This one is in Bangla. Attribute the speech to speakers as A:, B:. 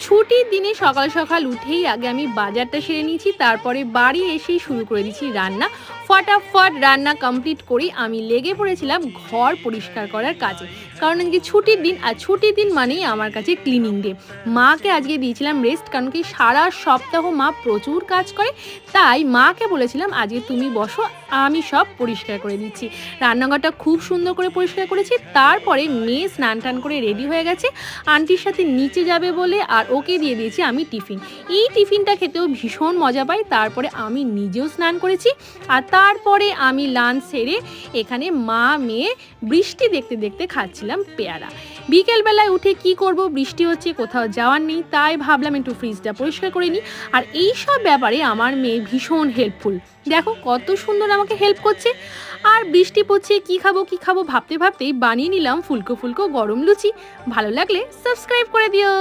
A: ছুটির দিনে সকাল সকাল উঠেই আগে আমি বাজারটা সেরে নিয়েছি, তারপরে বাড়ি এসেই শুরু করে দিচ্ছি রান্না। ফটাফট রান্না কমপ্লিট করেই আমি লেগে পড়েছিলাম ঘর পরিষ্কার করার কাজে। কারণ আজকে ছুটির দিন, আর ছুটির দিন মানেই আমার কাছে ক্লিনিং ডে। মাকে আজকে দিয়েছিলাম রেস্ট, কারণ কি সারা সপ্তাহ মা প্রচুর কাজ করে। তাই মাকে বলেছিলাম আজকে তুমি বসো, আমি সব পরিষ্কার করে দিচ্ছি। রান্নাঘরটা খুব সুন্দর করে পরিষ্কার করেছি। তারপরে মেয়ে স্নান টান করে রেডি হয়ে গেছে আন্টির সাথে নিচে যাবে বলে, আর ওকে দিয়ে দিয়েছি আমি টিফিন। এই টিফিনটা খেতেও ভীষণ মজা পাই। তারপরে আমি নিজেও স্নান করেছি, আর তারপরে আমি লাঞ্চ সেরে এখানে মা মেয়ে বৃষ্টি দেখতে দেখতে খাচ্ছিলাম পেয়ারা। বিকেলবেলায় উঠে কি করব, বৃষ্টি হচ্ছে, কোথাও যাওয়ার নেই, তাই ভাবলাম একটু ফ্রিজটা পরিষ্কার করে নিই। আর এই সব ব্যাপারে আমার মেয়ে ভীষণ হেল্পফুল। দেখো কত সুন্দর আমাকে হেল্প করছে। আর বৃষ্টি পড়ছে, কি খাবো ভাবতে ভাবতেই বানিয়ে নিলাম ফুলকো ফুলকো গরম লুচি। ভালো লাগলে সাবস্ক্রাইব করে দিও।